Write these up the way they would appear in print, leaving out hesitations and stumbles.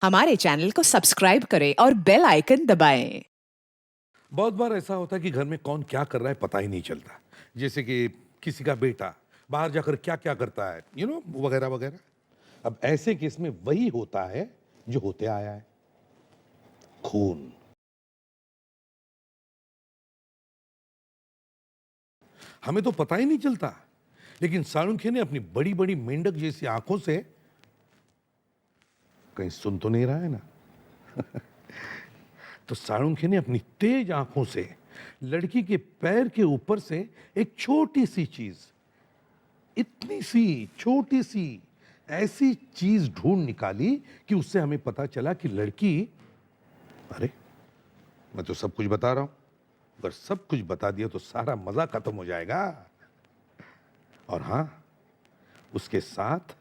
हमारे चैनल को सब्सक्राइब करें और बेल आइकन दबाएं। बहुत बार ऐसा होता है कि घर में कौन क्या कर रहा है पता ही नहीं चलता। जैसे कि किसी का बेटा बाहर जाकर क्या क्या करता है, वगैरह वगैरह। अब ऐसे केस में वही होता है जो होते आया है, खून। हमें तो पता ही नहीं चलता, लेकिन साळुंखे ने अपनी बड़ी बड़ी मेंढक जैसी आंखों से, कहीं सुन तो नहीं रहा है ना? तो साळुंखे ने अपनी तेज आंखों से लड़की के पैर के ऊपर से एक छोटी सी चीज, इतनी सी छोटी सी ऐसी चीज ढूंढ निकाली कि उससे हमें पता चला कि लड़की, अरे मैं तो सब कुछ बता रहा हूं, अगर सब कुछ बता दिया तो सारा मजा खत्म हो जाएगा। और हां, उसके साथ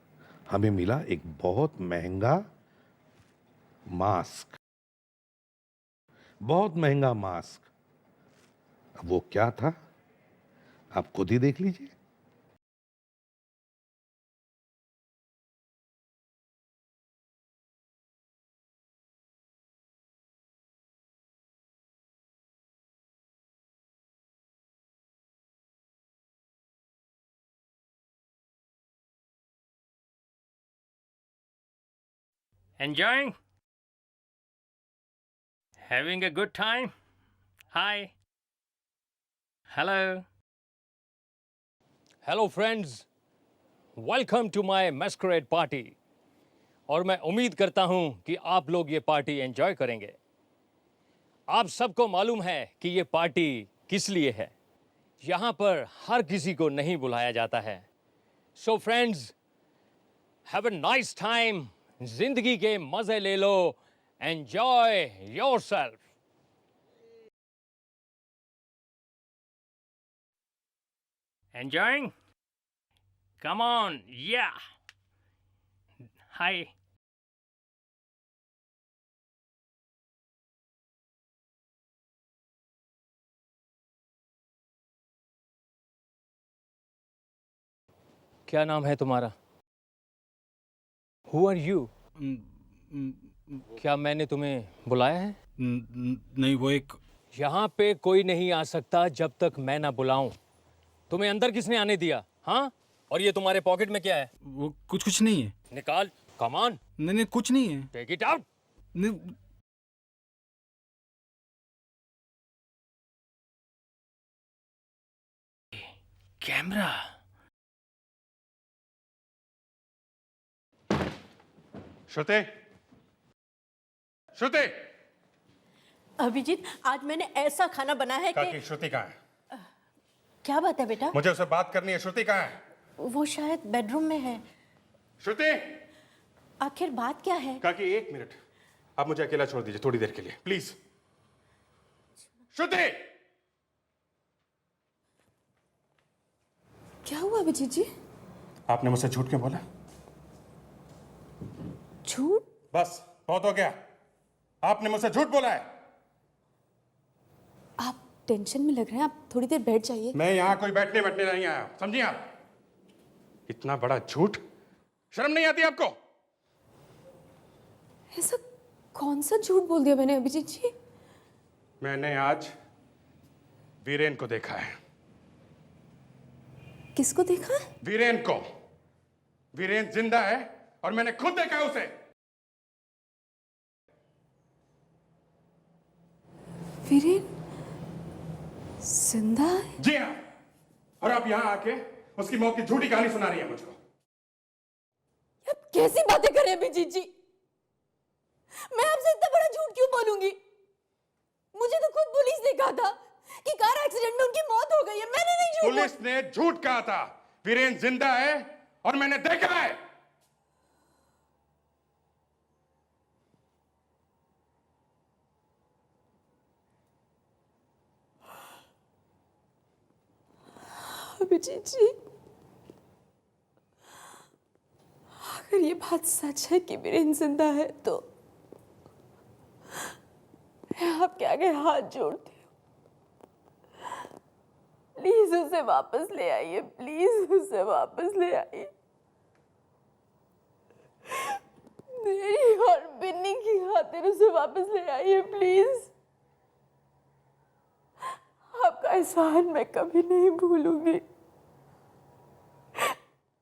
हमें मिला एक बहुत महंगा मास्क, बहुत महंगा मास्क। अब वो क्या था, आप खुद ही देख लीजिए। Enjoying? Having a good time? Hi. Hello. Hello friends. Welcome to my masquerade party. और मैं उम्मीद करता हूं कि आप लोग ये पार्टी एंजॉय करेंगे। आप सबको मालूम है कि ये पार्टी किस लिए है। यहाँ पर हर किसी को नहीं बुलाया जाता है। So friends, have a nice time. जिंदगी के मजे ले लो। Enjoy yourself. Enjoying? Come on, yeah. Hi. क्या नाम है तुम्हारा? Who are you? क्या मैंने तुम्हें बुलाया है? नहीं, वो एक यहाँ पे कोई नहीं आ सकता जब तक मैं ना बुलाऊं। तुम्हें अंदर किसने आने दिया? हाँ? और ये तुम्हारे पॉकेट में क्या है? वो कुछ नहीं है। निकाल। Come on. नहीं, कुछ नहीं है। Take it out. नहीं, कैमरा। श्रुति, श्रुति। अभिजीत, आज मैंने ऐसा खाना बनाया है कि श्रुति कहाँ है? क्या बात है बेटा? मुझे उससे बात करनी है। श्रुति कहाँ है? वो शायद बेडरूम में है। श्रुति। आखिर बात क्या है? काकी, एक मिनट, आप मुझे अकेला छोड़ दीजिए थोड़ी देर के लिए, प्लीज। श्रुति। क्या हुआ अभिजीत जी? आपने मुझसे झूठ क्यों बोला? झूठ? बस बहुत हो गया, आपने मुझसे झूठ बोला है। आप टेंशन में लग रहे हैं, आप थोड़ी देर बैठ जाइए। मैं यहाँ कोई बैठने बैठने नहीं आया, समझिए आप? इतना बड़ा झूठ, शर्म नहीं आती आपको? ऐसा कौन सा झूठ बोल दिया मैंने अभिजीत जी? मैंने आज वीरेन को देखा है। किसको देखा? वीरेन को। वीरेन जिंदा है और मैंने खुद देखा है उसे। वीरेन जिंदा है? जी हाँ, और आप यहां आके उसकी मौत की झूठी कहानी सुना रही है मुझको। आप कैसी बातें कर रहे हैं अभिजीत जी? मैं आपसे इतना बड़ा झूठ क्यों बोलूंगी? मुझे तो खुद पुलिस ने कहा था कि कार एक्सीडेंट में उनकी मौत हो गई है। मैंने नहीं झूठ पुलिस ने झूठ कहा था। वीरेन जिंदा है और मैंने देखा है। अभिजीत जी, अगर ये बात सच है कि वीरेन जिंदा है तो मैं आपके आगे हाथ जोड़ती हूँ। प्लीज उसे वापस ले आइए, प्लीज उसे वापस ले आइए। मेरी और बिन्नी खातिर उसे वापस ले आइए प्लीज। आपका एहसान मैं कभी नहीं भूलूंगी।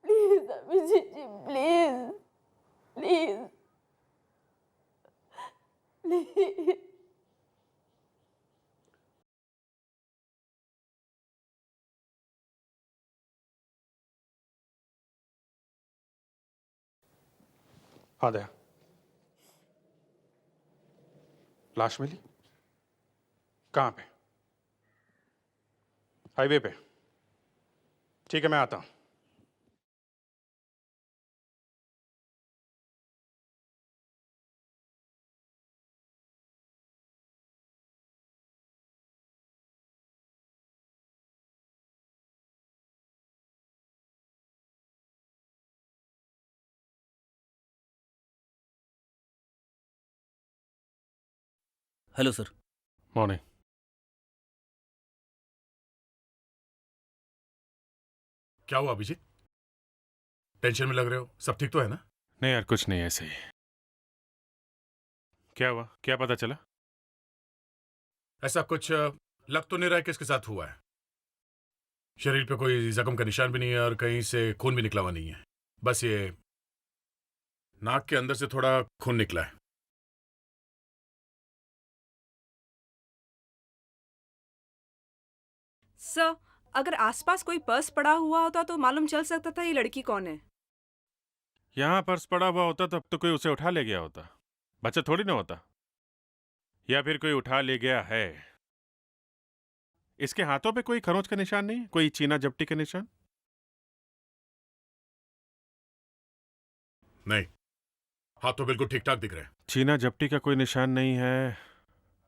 Please Abhijeet ji, please please please. हाँ दया, लाश मिली? कहाँ पे? हाईवे पे? ठीक है, मैं आता हूं। Hello sir. मॉर्निंग। क्या हुआ अभिजीत? टेंशन में लग रहे हो, सब ठीक तो है ना? नहीं यार, कुछ नहीं, ऐसे ही। क्या हुआ, क्या पता चला? ऐसा कुछ लग तो नहीं रहा है किसके साथ हुआ है। शरीर पे कोई जख्म का निशान भी नहीं है और कहीं से खून भी निकला हुआ नहीं है। बस ये नाक के अंदर से थोड़ा खून निकला है। सर, अगर आसपास कोई पर्स पड़ा हुआ होता तो मालूम चल सकता था ये लड़की कौन है। यहाँ पर्स पड़ा हुआ होता तब तो कोई उसे उठा ले गया होता, बच्चा थोड़ी ना होता। या फिर कोई उठा ले गया है। इसके हाथों पे कोई खरोंच का निशान नहीं, कोई चीना झपटी का निशान? नहीं, हाथ तो बिल्कुल ठीक ठाक दिख रहे हैं। चीना झपटी का कोई निशान नहीं है,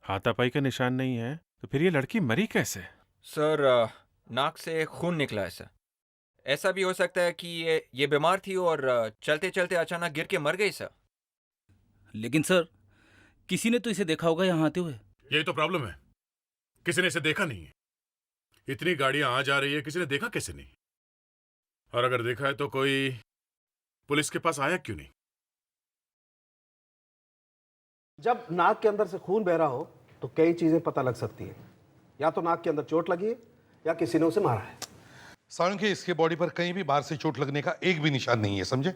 हाथापाई का निशान नहीं है, तो फिर ये लड़की मरी कैसे? सर, नाक से खून निकला है सर। ऐसा भी हो सकता है कि ये बीमार थी और चलते चलते अचानक गिर के मर गई सर। लेकिन सर, किसी ने तो इसे देखा होगा यहाँ आते हुए। यही तो प्रॉब्लम है, किसी ने इसे देखा नहीं है। इतनी गाड़ियां आ जा रही है, किसी ने देखा कैसे नहीं? और अगर देखा है तो कोई पुलिस के पास आया क्यों नहीं? जब नाक के अंदर से खून बह रहा हो तो कई चीजें पता लग सकती हैं। या तो नाक के अंदर चोट लगी है या किसी ने उसे मारा है। सालुंखे, इसके बॉडी पर कहीं भी बाहर से चोट लगने का एक भी निशान नहीं है, समझे?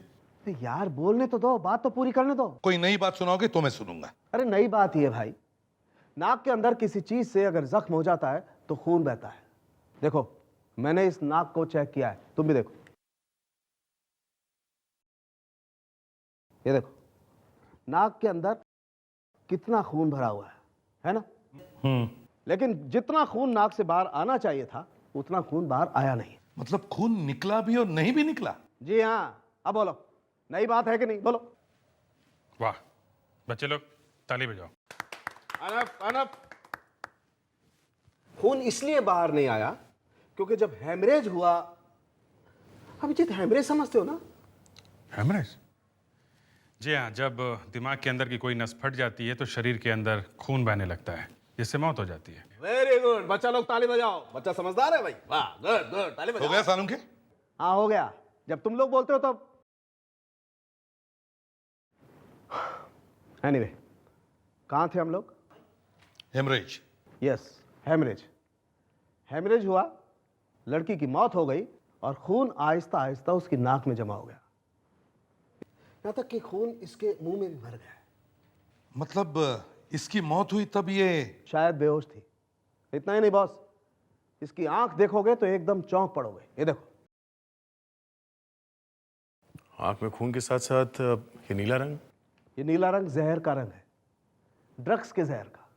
यार बोलने तो दो, बात तो पूरी करने दो। कोई नई बात सुनाओगे तो मैं सुनूंगा। अरे नई बात ही है भाई, नाक के अंदर किसी चीज से अगर जख्म हो जाता है तो खून बहता है। देखो, मैंने इस नाक को चेक किया है, तुम भी देखो। ये देखो, नाक के अंदर कितना खून भरा हुआ है ना? लेकिन जितना खून नाक से बाहर आना चाहिए था उतना खून बाहर आया नहीं। मतलब खून निकला भी और नहीं भी निकला? जी हाँ। अब बोलो, नई बात है कि नहीं? बोलो। वाह, बच्चे लोग ताली बजाओ। Enough, enough. खून इसलिए बाहर नहीं आया क्योंकि जब हेमरेज हुआ, अभिजीत हेमरेज समझते हो ना? हेमरेज? जी हाँ, जब दिमाग के अंदर की कोई नस फट जाती है तो शरीर के अंदर खून बहने लगता है, जिससे मौत हो जाती है। वेरी गुड, बच्चा लोग ताली बजाओ। बच्चा समझदार है भाई। वाह, गुड गुड, ताली बजाओ। हो गया सालुंखे? हाँ हो गया। जब तुम लोग बोलते हो तब। एनीवे, कहाँ थे हम लोग? हेमरेज। Yes, haemorrhage. हेमरेज हुआ, लड़की की मौत हो गई और खून आहिस्ता आहिस्ता उसकी नाक में जमा हो गया, यहाँ तक कि खून इसके मुंह में भी भर गया। मतलब इसकी मौत हुई तब ये शायद बेहोश थी। इतना ही नहीं बॉस, इसकी आंख देखोगे तो एकदम चौंक पड़ोगे। ये देखो, आंख में खून के साथ साथ ये नीला रंग। ये नीला रंग जहर का रंग है, ड्रग्स के जहर का।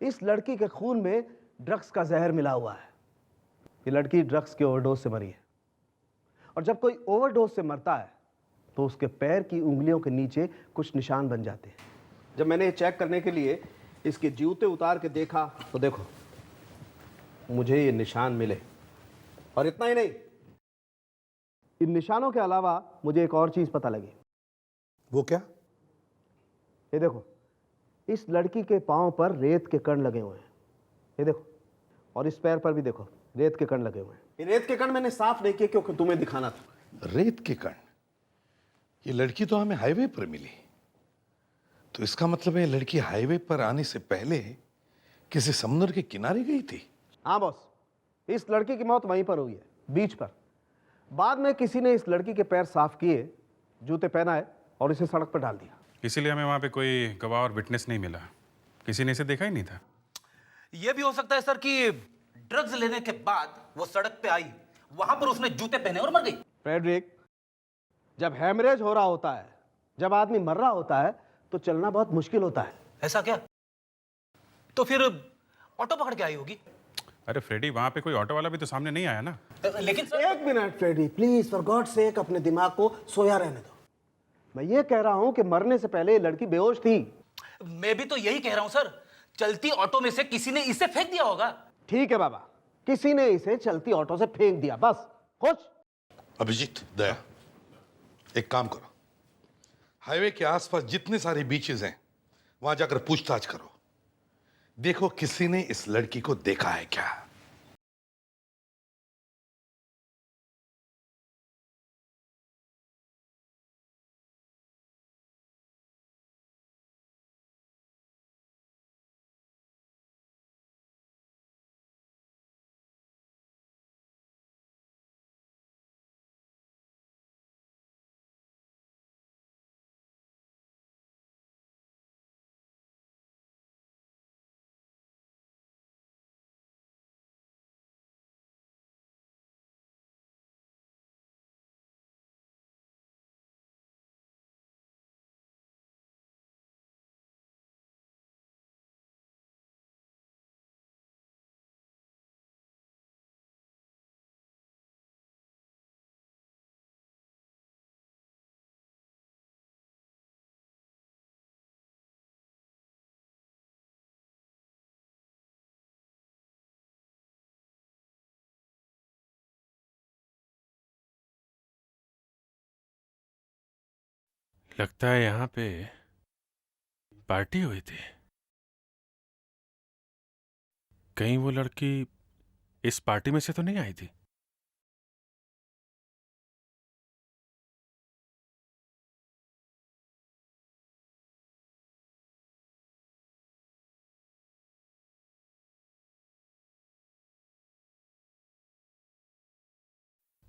इस लड़की के खून में ड्रग्स का जहर मिला हुआ है। ये लड़की ड्रग्स के ओवरडोज से मरी है। और जब कोई ओवरडोज से मरता है तो उसके पैर की उंगलियों के नीचे कुछ निशान बन जाते हैं। जब मैंने ये चेक करने के लिए इसके जूते उतार के देखा तो देखो, मुझे ये निशान मिले। और इतना ही नहीं, इन निशानों के अलावा मुझे एक और चीज पता लगी। वो क्या? ये देखो, इस लड़की के पांव पर रेत के कण लगे हुए हैं। ये देखो, और इस पैर पर भी देखो, रेत के कण लगे हुए हैं। ये रेत के कण मैंने साफ नहीं किए क्योंकि तुम्हें दिखाना था। रेत के कण? ये लड़की तो हमें हाईवे पर मिली। तो इसका मतलब है लड़की हाईवे पर आने से पहले किसी समुद्र के किनारे गई थी। हाँ बॉस, इस लड़की की मौत वहीं पर हुई है, बीच पर। बाद में किसी ने इस लड़की के पैर साफ किए, जूते पहनाए और इसे सड़क पर डाल दिया। इसीलिए हमें वहाँ पे कोई गवाह और विटनेस नहीं मिला। किसी ने इसे देखा ही नहीं था। ये भी हो सकता है सर कि ड्रग्स लेने के बाद वो सड़क पे आई, वहां पर उसने जूते पहने और मर गई। फ्रेडरिक, जब हैमरेज हो रहा होता है, जब आदमी मर रहा होता है, तो चलना बहुत मुश्किल होता है। ऐसा क्या? तो फिर ऑटो पकड़ के आई होगी। अरे फ्रेडी, वहाँ पे कोई ऑटो वाला भी तो सामने नहीं आया ना। लेकिन सर, एक minute Freddie, please for God sake अपने दिमाग को सोया रहने दो। मैं ये कह रहा हूं कि मरने से पहले ये लड़की बेहोश थी। मैं भी तो यही कह रहा हूं सर। चलती ऑटो में से किसी ने इसे फेंक दिया होगा। ठीक है बाबा, किसी ने इसे चलती ऑटो से फेंक दिया, बस। खुश? अभिजीत, दया, एक काम करो, हाईवे के आसपास जितने सारे बीचेस हैं वहां जाकर पूछताछ करो। देखो किसी ने इस लड़की को देखा है क्या। लगता है यहाँ पे पार्टी हुई थी। कहीं वो लड़की इस पार्टी में से तो नहीं आई थी?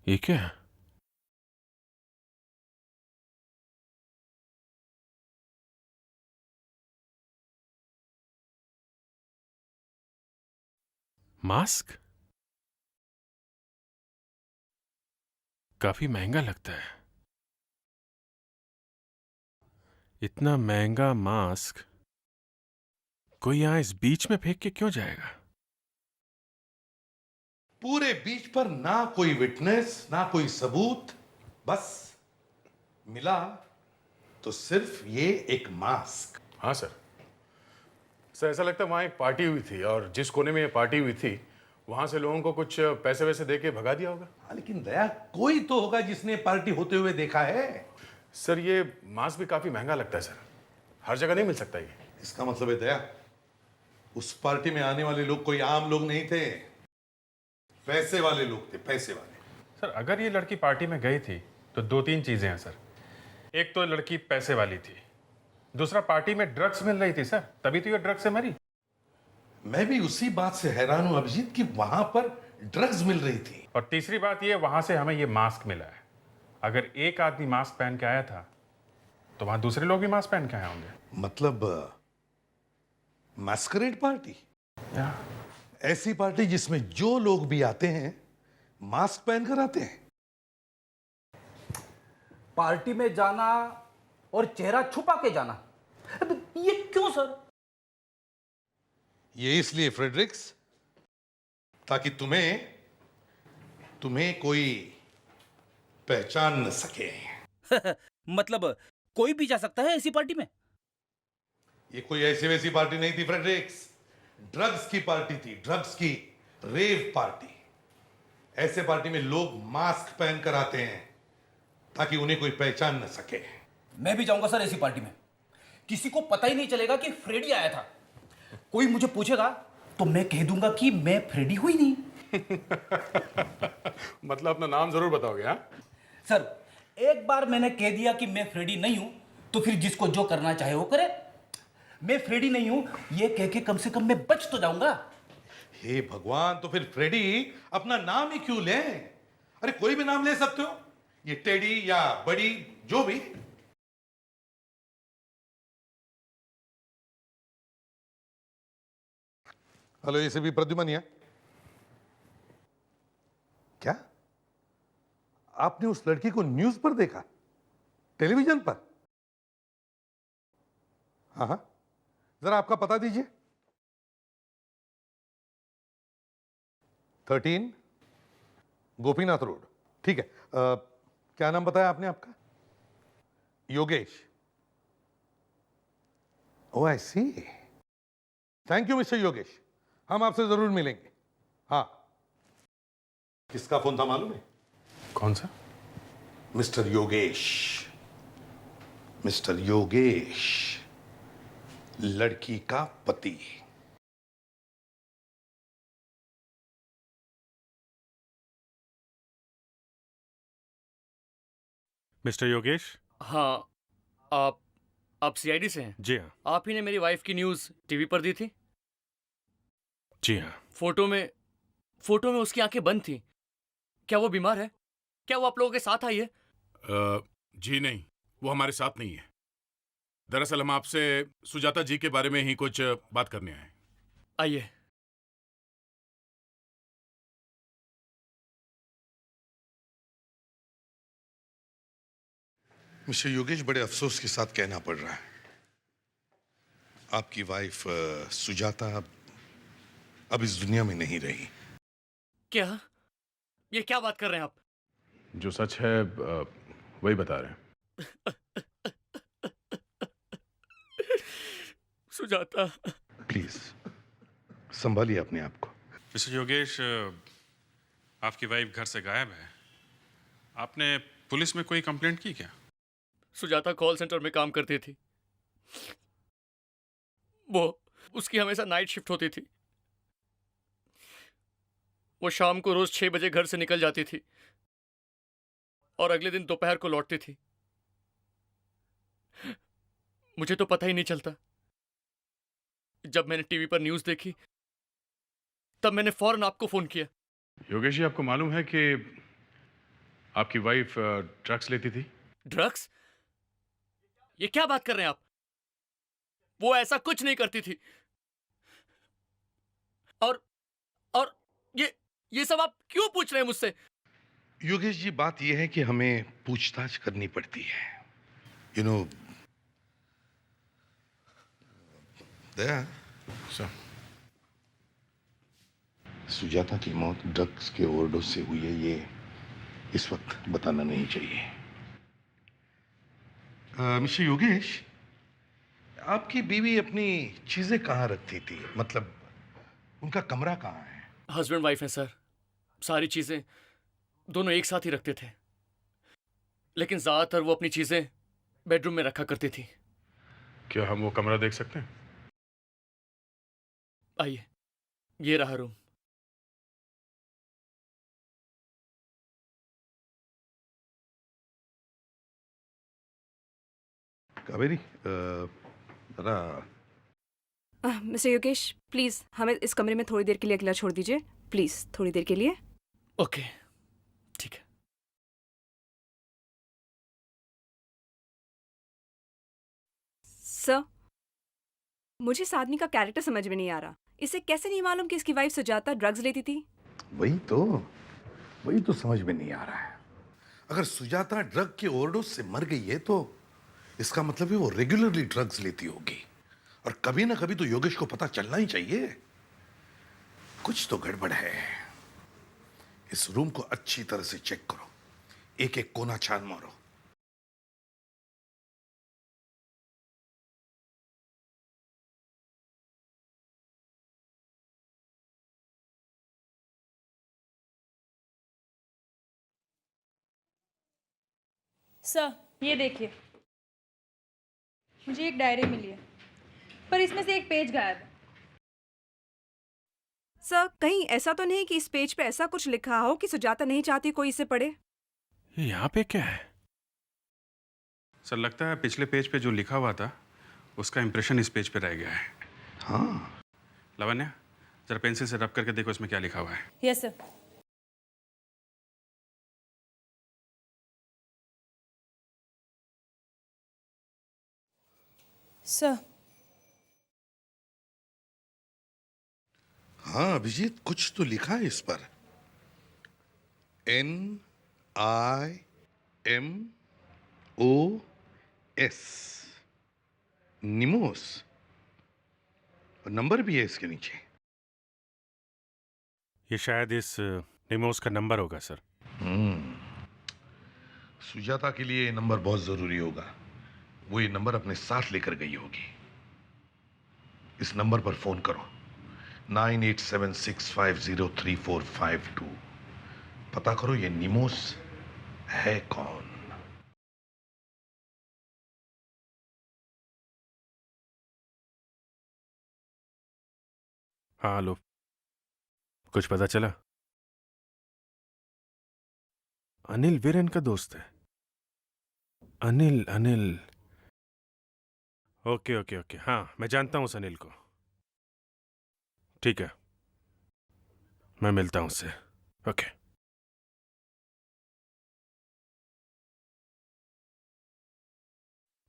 ये क्या है? मास्क? काफी महंगा लगता है। इतना महंगा मास्क कोई यहां इस बीच में फेंक के क्यों जाएगा? पूरे बीच पर ना कोई विटनेस, ना कोई सबूत, बस मिला तो सिर्फ ये एक मास्क। हाँ सर। सर ऐसा लगता है वहाँ एक पार्टी हुई थी और जिस कोने में ये पार्टी हुई थी वहां से लोगों को कुछ पैसे वैसे दे के भगा दिया होगा। हाँ, लेकिन दया, कोई तो होगा जिसने पार्टी होते हुए देखा है। सर ये मास्क भी काफी महंगा लगता है सर, हर जगह नहीं मिल सकता ये। इसका मतलब है दया, उस पार्टी में आने वाले लोग कोई आम लोग नहीं थे, पैसे वाले लोग थे, पैसे वाले। सर अगर ये लड़की पार्टी में गई थी तो दो तीन चीजें हैं सर। एक तो लड़की पैसे वाली थी, दूसरा पार्टी में ड्रग्स मिल रही थी सर, तभी तो ये ड्रग्स से मरी। मैं भी उसी बात से हैरान हूं अभिजीत कि वहां पर ड्रग्स मिल रही थी। और तीसरी बात ये, वहां से हमें ये मास्क मिला है। अगर एक आदमी मास्क पहन के आया था तो वहां दूसरे लोग भी मास्क पहन के आए होंगे। मतलब मैस्करेड पार्टी, ऐसी पार्टी जिसमें जो लोग भी आते हैं मास्क पहनकर आते हैं। पार्टी में जाना और चेहरा छुपा के जाना, ये क्यों सर? ये इसलिए फ्रेडरिक्स, ताकि तुम्हें कोई पहचान न सके। मतलब कोई भी जा सकता है ऐसी पार्टी में? ये कोई ऐसी वैसी पार्टी नहीं थी फ्रेडरिक्स, ड्रग्स की पार्टी थी, ड्रग्स की रेव पार्टी। ऐसे पार्टी में लोग मास्क पहनकर आते हैं ताकि उन्हें कोई पहचान न सके। मैं भी जाऊंगा सर ऐसी पार्टी में। किसी को पता ही नहीं चलेगा कि फ्रेडी आया था। कोई मुझे पूछेगा तो मैं कह दूंगा कि मैं फ्रेडी हुई नहीं। मतलब अपना नाम जरूर बताओगे? हाँ सर एक बार मैंने कह दिया कि मैं फ्रेडी नहीं हूं तो फिर जिसको जो करना चाहे वो करे। मैं फ्रेडी नहीं हूं, ये कह के कम से कम मैं बच तो जाऊंगा। हे भगवान, तो फिर फ्रेडी अपना नाम ही क्यों ले? अरे कोई भी नाम ले सकते हो, ये टेडी या बड़ी, जो भी। हेलो, ये भी प्रद्युमन है क्या? आपने उस लड़की को न्यूज पर देखा, टेलीविजन पर? हाँ हाँ, जरा आपका पता दीजिए। 13 गोपीनाथ रोड, ठीक है। क्या नाम बताया आपने आपका? योगेश। ओ आई सी, थैंक यू मिस्टर योगेश, हम आपसे जरूर मिलेंगे। हाँ, किसका फोन था मालूम है? कौन सा? मिस्टर योगेश, मिस्टर योगेश, लड़की का पति। मिस्टर योगेश? हाँ, आप सीआईडी से हैं? जी हाँ। आप ही ने मेरी वाइफ की न्यूज़ टीवी पर दी थी? जी हाँ। फोटो में उसकी आंखें बंद थी। क्या वो बीमार है? क्या वो आप लोगों के साथ आई है? जी नहीं, वो हमारे साथ नहीं है। दरअसल हम आपसे सुजाता जी के बारे में ही कुछ बात करने आए। आइए। मिस्टर योगेश, बड़े अफसोस के साथ कहना पड़ रहा है, आपकी वाइफ सुजाता अब इस दुनिया में नहीं रही। क्या? ये क्या बात कर रहे हैं आप? जो सच है वही बता रहे हैं। सुजाता, प्लीज संभालिए अपने आप को। मिस्टर योगेश, आपकी वाइफ घर से गायब है। आपने पुलिस में कोई कंप्लेंट की क्या? सुजाता कॉल सेंटर में काम करती थी। वो उसकी हमेशा नाइट शिफ्ट होती थी। वो शाम को रोज 6 बजे घर से निकल जाती थी और अगले दिन दोपहर को लौटती थी। मुझे तो पता ही नहीं चलता। जब मैंने टीवी पर न्यूज़ देखी तब मैंने फौरन आपको फोन किया। योगेश जी, आपको मालूम है कि आपकी वाइफ ड्रग्स लेती थी? ड्रग्स? ये क्या बात कर रहे हैं आप? वो ऐसा कुछ नहीं करती थी। और ये सब आप क्यों पूछ रहे हैं मुझसे? योगेश जी, बात यह है कि हमें पूछताछ करनी पड़ती है। यू नो दया, सुजाता की मौत ड्रग्स के ओवरडोज से हुई है, ये इस वक्त बताना नहीं चाहिए। मिस्टर योगेश, आपकी बीवी अपनी चीजें कहाँ रखती थी? मतलब उनका कमरा कहाँ है? हस्बैंड वाइफ है सर। सारी चीजें दोनों एक साथ ही रखते थे, लेकिन ज्यादातर वो अपनी चीजें बेडरूम में रखा करती थी। क्या हम वो कमरा देख सकते हैं? आइए, ये रहा रूम। कावेरी, जरा मिस्टर योगेश, प्लीज हमें इस कमरे में थोड़ी देर के लिए अकेला छोड़ दीजिए। प्लीज, थोड़ी देर के लिए। ओके, ठीक है। सर, मुझे इस आदमी का कैरेक्टर समझ में नहीं आ रहा। इसे कैसे नहीं मालूम कि इसकी वाइफ सुजाता ड्रग्स लेती थी? वही तो समझ में नहीं आ रहा है। अगर सुजाता ड्रग के ओवरडोज से मर गई है तो इसका मतलब है वो रेगुलरली ड्रग्स लेती होगी, और कभी ना कभी तो योगेश को पता चलना ही चाहिए। कुछ तो गड़बड़ है। इस रूम को अच्छी तरह से चेक करो, एक एक कोना छान मारो। सर, ये देखिए, मुझे एक डायरी मिली है, पर इसमें से एक पेज गायब है। सर, कहीं ऐसा तो नहीं कि इस पेज पे ऐसा कुछ लिखा हो कि सुजाता नहीं चाहती कोई इसे पढ़े? यहाँ पे क्या है? सर, लगता है पिछले पेज पे जो लिखा हुआ था उसका इंप्रेशन इस पेज पे रह गया है। हाँ, लावण्या, जरा पेंसिल से रब करके देखो इसमें क्या लिखा हुआ है। Yes sir. सर, हाँ अभिजीत, कुछ तो लिखा है इस पर। NIMOS, निमोस। नंबर भी है इसके नीचे। ये शायद इस निमोस का नंबर होगा सर। सुजाता के लिए ये नंबर बहुत जरूरी होगा। वो ये नंबर अपने साथ लेकर गई होगी। इस नंबर पर फोन करो, 9876503452। पता करो ये निमोस है कौन। हाँ हेलो, कुछ पता चला? अनिल वीरेन का दोस्त है। अनिल। ओके ओके ओके, हाँ मैं जानता हूँ उस अनिल को। ठीक है, मैं मिलता हूँ उससे। ओके।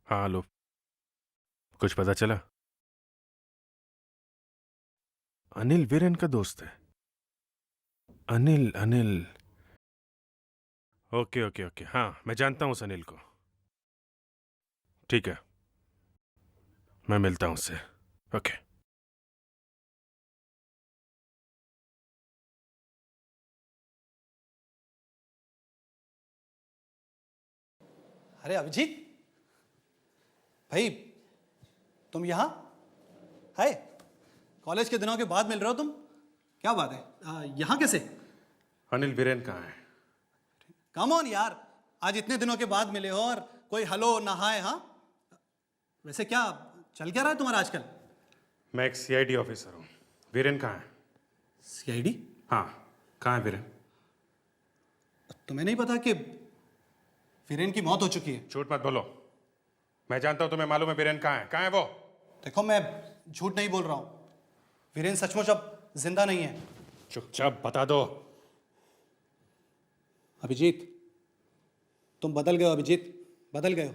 हाँ हेलो, कुछ पता चला? अनिल वीरेन का दोस्त है। अनिल। ओके ओके ओके, हाँ मैं जानता हूँ उस अनिल को। ठीक है, मैं मिलता हूँ उससे। ओके। अरे अभिजीत भाई, तुम यहाँ? हाय, कॉलेज के दिनों के बाद मिल रहे हो तुम? क्या बात है, यहाँ कैसे? अनिल वीरेन कहाँ है? कम ऑन यार, आज इतने दिनों के बाद मिले हो और कोई हेलो ना हाय। हाँ, वैसे क्या चल क्या रहा है तुम्हारा आजकल? मैं एक CID ऑफिसर हूँ। वीरेन कहाँ है? CID? हाँ, कहाँ है वीरेन? तुम्हें नहीं पता कि वीरेन की मौत हो चुकी है? झूठ मत बोलो, मैं जानता हूँ, तुम्हें मालूम है वीरेन कहाँ है। कहाँ है वो? देखो, मैं झूठ नहीं बोल रहा हूँ, वीरेन सचमुच अब जिंदा नहीं है। चुपचाप बता दो। अभिजीत, तुम बदल गए हो। अभिजीत, बदल गए हो।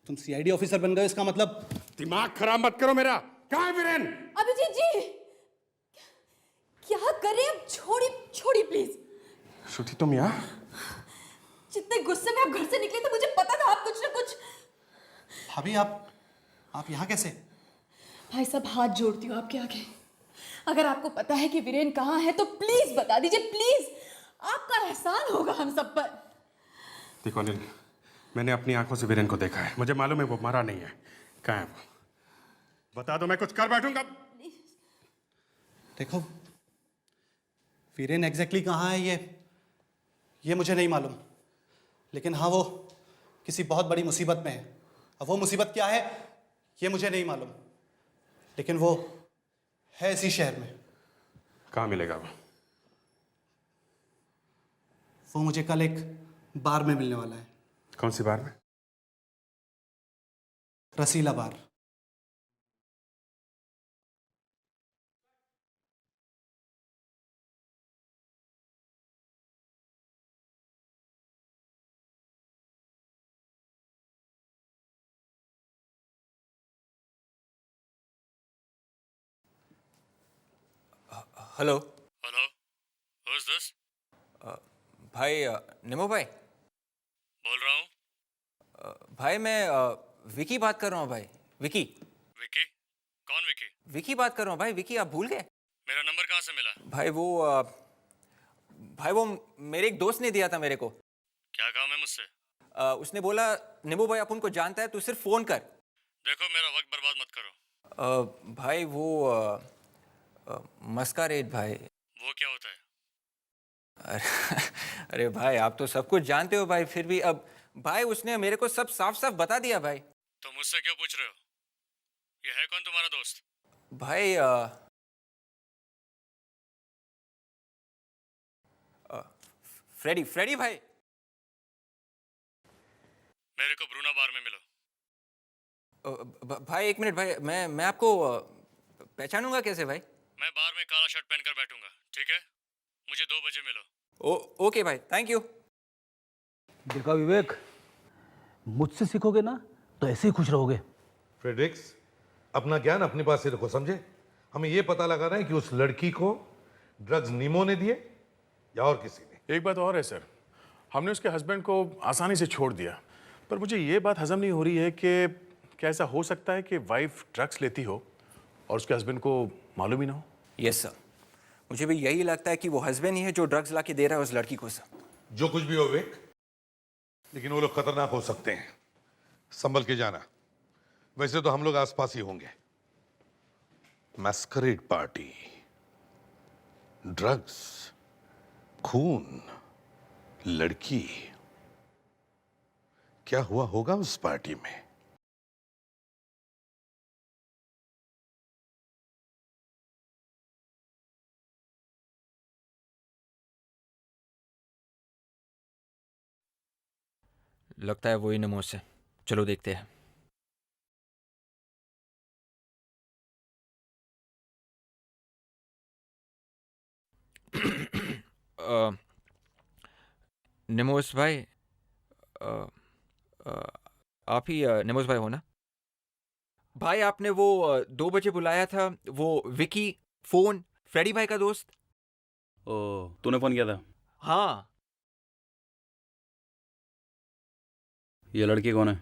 तुम CID ऑफिसर बन गए, इसका मतलब। दिमाग खराब मत करो मेरा। कहाँ है वीरेन? अभिजीत जी, क्या करें अब? छोड़ी प्लीज। श्रुति, तुम यहाँ? जितने गुस्से में आप घर से निकले थे, मुझे पता था आप कुछ ना कुछ। भाभी, आप यहाँ कैसे? भाई साहब, हाथ जोड़ती हूँ आपके आगे। अगर आपको पता है कि वीरेन कहाँ है तो प्लीज बता दीजिए, प्लीज। आपका एहसान होगा हम सब पर। देखो अनिल, मैंने अपनी आंखों से वीरेन को देखा है। मुझे मालूम है वो मरा नहीं है। कहाँ है वो? बता दो, मैं कुछ कर बैठूंगा। देखो, वीरेन एग्जैक्टली कहाँ है ये मुझे नहीं मालूम, लेकिन हाँ, वो किसी बहुत बड़ी मुसीबत में है। अब वो मुसीबत क्या है ये मुझे नहीं मालूम, लेकिन वो है इसी शहर में। कहाँ मिलेगा वो? वो मुझे कल एक बार में मिलने वाला है। कौन सी बार में? रसीला बार। हेलो। Hello, who's this? भाई निमो भाई बोल रहा हूँ। भाई मैं विकी बात कर रहा हूँ भाई। विकी विकी? कौन विकी? विकी बात कर रहा हूँ भाई। विकी, आप भूल गए? मेरा नंबर कहाँ से मिला? भाई वो मेरे एक दोस्त ने दिया था मेरे को। क्या काम है मुझसे? उसने बोला निमो भाई अपन को जानता है, तू सिर्फ फोन कर। देखो, मेरा वक्त बर्बाद मत करो। भाई वो मस्कारेड भाई। वो क्या होता है? अरे भाई, आप तो सब कुछ जानते हो भाई, फिर भी अब भाई उसने मेरे को सब साफ साफ बता दिया भाई। तो मुझसे क्यों पूछ रहे हो? ये है कौन तुम्हारा दोस्त? भाई फ्रेडी भाई। मेरे को ब्रूना बार में मिलो। भाई एक मिनट भाई, मैं आपको पहचानूंगा कैसे भाई? मैं बार में काला शर्ट पहनकर बैठूंगा, ठीक है? मुझे 2 बजे मिलो। ओके भाई, थैंक यू। देखा विवेक, मुझसे सीखोगे ना तो ऐसे ही खुश रहोगे। फ्रेडरिक्स, अपना ज्ञान अपने पास ही रखो, समझे? हमें यह पता लगाना है कि उस लड़की को ड्रग्स नीमो ने दिए या और किसी ने। एक बात और है सर, हमने उसके हस्बैंड को आसानी से छोड़ दिया, पर मुझे ये बात हजम नहीं हो रही है कि क्या ऐसा हो सकता है कि वाइफ ड्रग्स लेती हो और उसके हस्बैंड को मालूम ही ना हो? यस सर, मुझे भी यही लगता है कि वो हस्बैंड ही है जो ड्रग्स ला के दे रहा है उस लड़की को सर। जो कुछ भी हो विवेक, लेकिन वो लोग खतरनाक हो सकते हैं, संभल के जाना। वैसे तो हम लोग आसपास ही होंगे। मैस्करेड पार्टी, ड्रग्स, खून, लड़की, क्या हुआ होगा उस पार्टी में? लगता है वही नमो से। चलो देखते हैं। निमोस भाई, आप ही निमोस भाई हो ना? भाई आपने वो 2 बजे बुलाया था, वो विकी फोन, फ्रेडी भाई का दोस्त। ओ, तूने फोन किया था? हाँ। ये लड़की कौन है?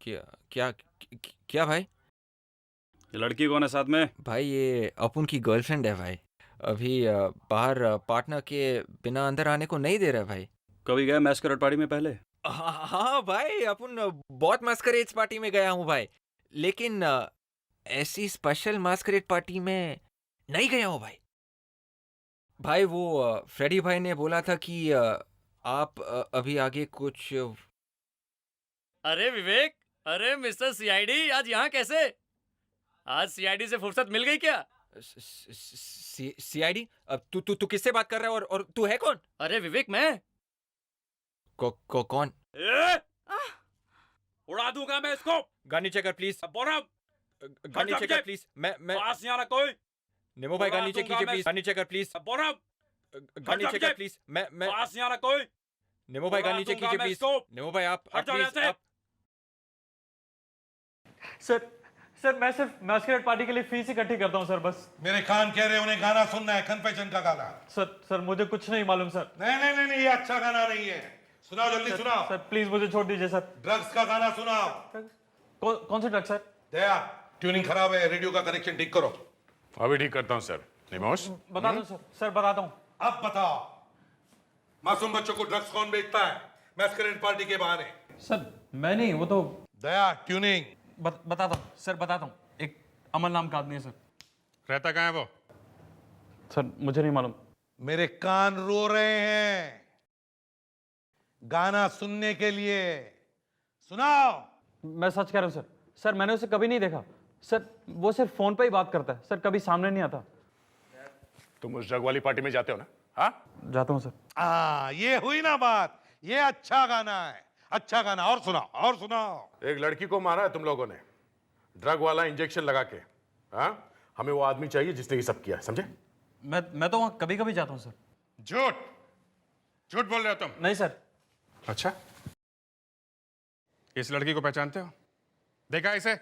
क्या क्या क्या भाई? ये लड़की कौन है साथ में? भाई ये अपुन की गर्लफ्रेंड है भाई। अभी बाहर पार्टनर के बिना अंदर आने को नहीं दे रहा भाई। कभी गया मैस्करेड पार्टी में पहले? हाँ भाई, अपुन बहुत मास्करेड पार्टी में गया हूँ भाई, लेकिन ऐसी स्पेशल मास्करेड पार्टी में नहीं गया हूँ भाई। भाई वो फ्रेडी भाई ने बोला था कि आप अभी आगे कुछ। अरे विवेक, अरे मिस्टर सीआईडी, आज यहाँ कैसे? आज सीआईडी से फुर्सत मिल गई क्या? सीआईडी? अब तू किससे बात कर रहा है और तू है कौन? अरे विवेक, मैं कौन? उड़ा दूंगा मैं इसको। गन नीचे कर प्लीज। गन नीचे कर प्लीज। मैं पास नहीं आना कोई। नेमो भाई गन नीचे कीजिए प्लीज। गन नीचे कर प्लीज। गन नीचे कर प्लीज। मैं पास नहीं आना कोई। नेमो भाई गन नीचे कीजिए प्लीज। नेमो भाई आप प्लीज। सर मैं सिर्फ मैस्करेड पार्टी के लिए फीस इकट्ठी करता हूँ सर, बस। मेरे कान कह रहे हैं उन्हें गाना सुनना है, कन्फेशन का गाना। सर मुझे कुछ नहीं मालूम सर। नहीं, ये अच्छा गाना नहीं है। सुनाओ, जल्दी सुनाओ। सर प्लीज मुझे छोड़ दीजिए सर। ड्रग्स का गाना सुनाओ। कौन सा ड्रग्स सर? दया, ट्यूनिंग खराब है, रेडियो का कनेक्शन ठीक करो। अभी ठीक करता हूँ सर। निमोश, बता दो सर बताता हूँ। अब बताओ, मासूम बच्चों को ड्रग्स कौन बेचता है मैस्करेड पार्टी के बहाने? सर मैं नहीं, वो तो दया, ट्यूनिंग। बताता हूँ सर, बताता हूँ। एक अमन नाम का आदमी है सर। रहता कहाँ है वो? सर मुझे नहीं मालूम। मेरे कान रो रहे हैं गाना सुनने के लिए। सुनाओ। मैं सच कह रहा हूँ सर। सर मैंने उसे कभी नहीं देखा सर, वो सिर्फ फोन पे ही बात करता है सर, कभी सामने नहीं आता। तुम उस ड्रग वाली पार्टी में जाते हो ना? हाँ, जाता हूँ सर। ये हुई ना बात। ये अच्छा गाना है, अच्छा गाना। और सुनाओ। एक लड़की को मारा है तुम लोगों ने, ड्रग वाला इंजेक्शन लगा के। हाँ, हमें वो आदमी चाहिए जिसने ये सब किया, समझे? मैं तो वहाँ कभी कभी जाता हूँ सर। झूठ बोल रहे हो तुम? नहीं सर। अच्छा, इस लड़की को पहचानते हो? देखा इसे?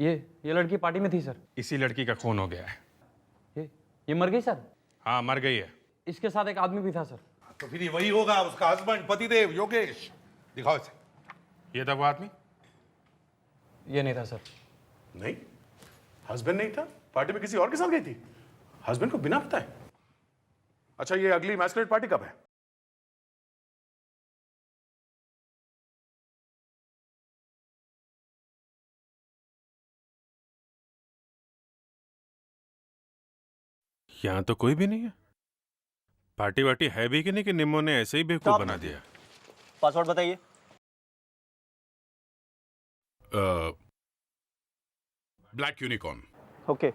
ये लड़की पार्टी में थी सर। इसी लड़की का खून हो गया है। ये मर गई सर? हाँ, मर गई है। इसके साथ एक आदमी भी था सर। तो फिर ये वही होगा, उसका हस्बैंड, पतिदेव, योगेश। दिखाओ इसे। ये था वो आदमी? ये नहीं था सर। नहीं, हस्बैंड नहीं था, पार्टी में किसी और के साथ गई थी, हस्बैंड को बिना बताए। अच्छा, ये अगली मैस्करेड पार्टी कब है? यहाँ तो कोई भी नहीं है। पार्टी वार्टी है भी कि नहीं, कि निम्मो ने ऐसे ही बेवकूफ बना दिया? पासवर्ड बताइए। Black unicorn. ओके।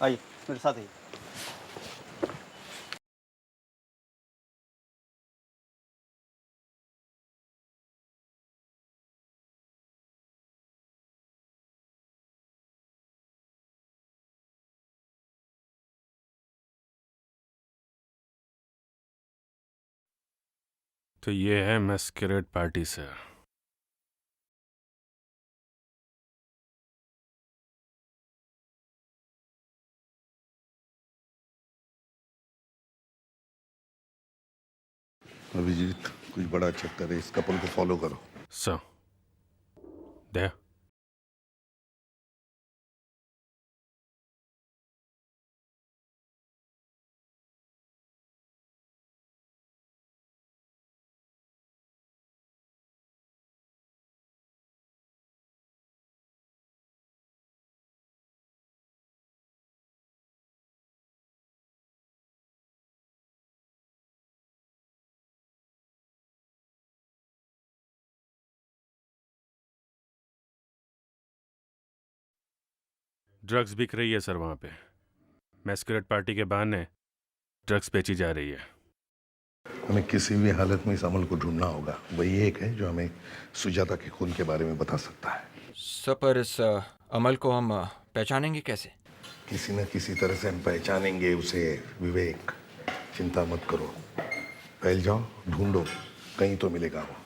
आइए मेरे साथ आइए। तो ये है मैस्करेड पार्टी सर। अभिजीत, कुछ बड़ा चक्कर है, इस कपल को फॉलो करो। सर दे ड्रग्स बिक रही है सर वहाँ पे। मैस्करेड पार्टी के बहाने ड्रग्स बेची जा रही है। हमें किसी भी हालत में इस अमल को ढूंढना होगा। वही एक है जो हमें सुजाता के खून के बारे में बता सकता है। सर पर इस अमल को हम पहचानेंगे कैसे? किसी न किसी तरह से हम पहचानेंगे उसे। विवेक, चिंता मत करो, फैल जाओ, ढूंढो, कहीं तो मिलेगा वो।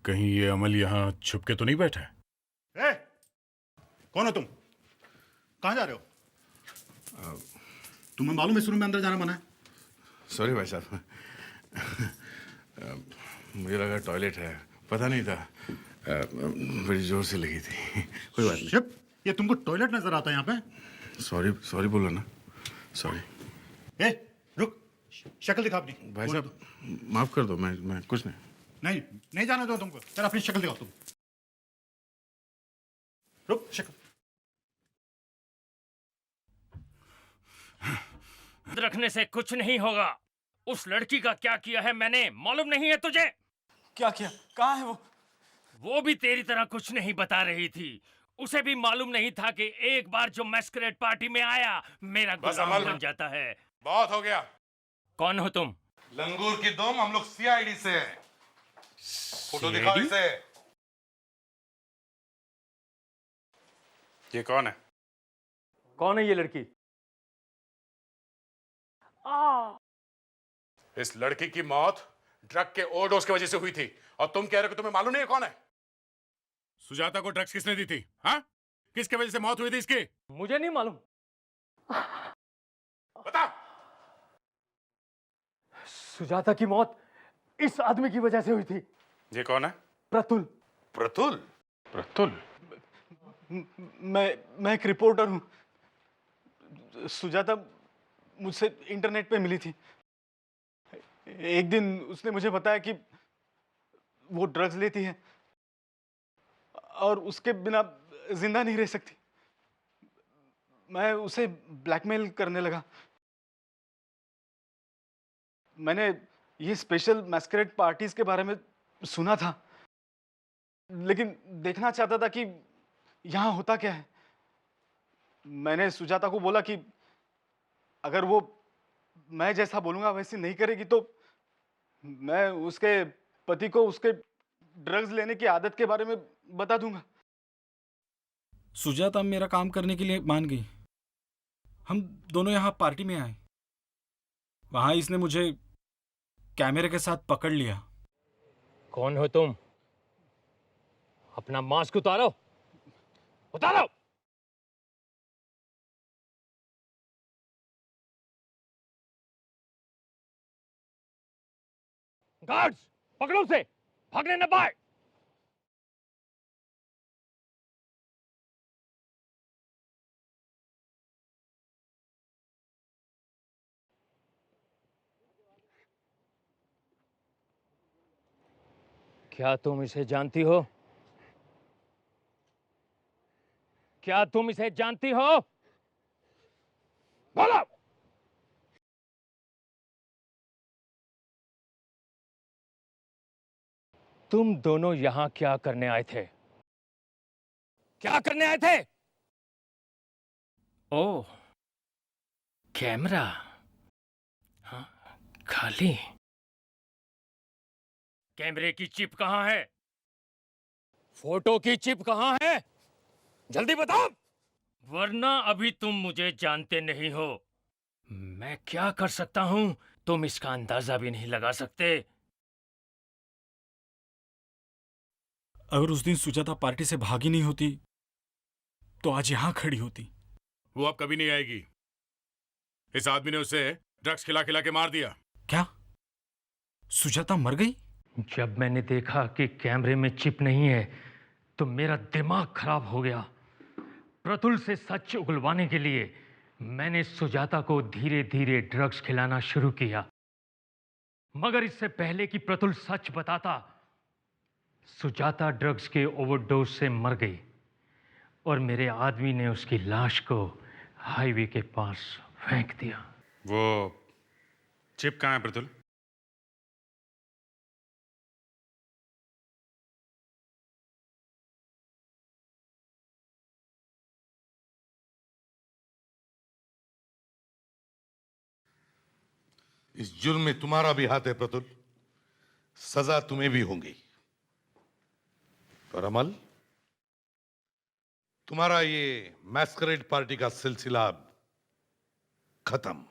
कहीं ये अमल यहाँ छुप के तो नहीं बैठा है? ए, कौन हो तुम? कहाँ जा रहे हो? तुम्हें मालूम है इस रूम में अंदर जाना मना है? सॉरी भाई साहब, मुझे लगा टॉयलेट है, पता नहीं था। बड़ी जोर से लगी थी। कोई बात नहीं। शिप, ये तुमको टॉयलेट नजर आता है यहाँ पे? सॉरी सॉरी बोलो ना। सॉरी। ए, रुक, शक्ल दिखा अपनी। भाई साहब माफ कर दो, मैं कुछ नहीं। नहीं, नहीं जाने दो तुमको। चल अपनी शक्ल दिखाओ तुम। रुक, शक्ल। रखने से कुछ नहीं होगा। उस लड़की का क्या किया है मैंने मालूम नहीं है तुझे? क्या किया? कहाँ है वो? वो भी तेरी तरह कुछ नहीं बता रही थी। उसे भी मालूम नहीं था कि एक बार जो मैस्करेड पार्टी में आया मेरा गुलाम बन जाता है। बहुत हो गया। कौन हो तुम? लंगूर की दुम, हम लोग सीआईडी से हैं। फोटो दिखाओ इसे। ये कौन है? कौन है ये लड़की? इस लड़की की मौत ड्रग के ओवरडोज की वजह से हुई थी और तुम कह रहे हो कि तुम्हें मालूम नहीं है कौन है? सुजाता को ड्रग्स किसने दी थी? हाँ, किसके वजह से मौत हुई थी इसकी? मुझे नहीं मालूम। बता। सुजाता की मौत इस आदमी की वजह से हुई थी। ये कौन है? प्रतुल। प्रतुल? प्रतुल? मैं एक रिपोर्टर हूँ। सुजाता मुझसे इंटरनेट पे मिली थी। एक दिन उसने मुझे बताया कि वो ड्रग्स लेती है और उसके बिना जिंदा नहीं रह सकती। मैं उसे ब्लैकमेल करने लगा। मैंने ये स्पेशल मैस्करेड पार्टीज के बारे में सुना था, लेकिन देखना चाहता था कि यहाँ होता क्या है। मैंने सुजाता को बोला कि अगर वो मैं जैसा बोलूंगा वैसे नहीं करेगी तो मैं उसके पति को उसके ड्रग्स लेने की आदत के बारे में बता दूंगा। सुजाता मेरा काम करने के लिए मान गई। हम दोनों यहाँ पार्टी में आए। वहां इसने मुझे कैमरे के साथ पकड़ लिया। कौन हो तुम? अपना मास्क उतारो, उतारो। गार्ड्स, पकड़ो उसे, भागने न पाए। क्या तुम इसे जानती हो? क्या तुम इसे जानती हो? बोलो। तुम दोनों यहां क्या करने आए थे? क्या करने आए थे? ओह, कैमरा। हाँ, खाली। कैमरे की चिप कहां है? फोटो की चिप कहां है? जल्दी बताओ, वरना अभी तुम मुझे जानते नहीं हो। मैं क्या कर सकता हूं तुम इसका अंदाजा भी नहीं लगा सकते। अगर उस दिन सुजाता पार्टी से भागी नहीं होती तो आज यहां खड़ी होती। वो अब कभी नहीं आएगी। इस आदमी ने उसे ड्रग्स खिला खिला के मार दिया। क्या सुजाता मर गई? जब मैंने देखा कि कैमरे में चिप नहीं है तो मेरा दिमाग खराब हो गया। प्रतुल से सच उगलवाने के लिए मैंने सुजाता को धीरे धीरे ड्रग्स खिलाना शुरू किया, मगर इससे पहले कि प्रतुल सच बताता, सुजाता ड्रग्स के ओवरडोज से मर गई और मेरे आदमी ने उसकी लाश को हाईवे के पास फेंक दिया। वो चिप कहाँ है प्रतुल? इस जुर्म में तुम्हारा भी हाथ है प्रतुल, सजा तुम्हें भी होगी। और अमल, तुम्हारा ये मैस्करेड पार्टी का सिलसिला अब खत्म।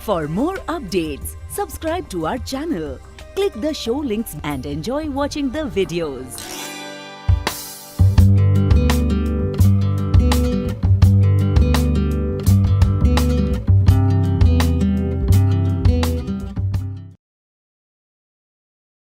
For more updates, subscribe to our channel, click the show links and enjoy watching the videos.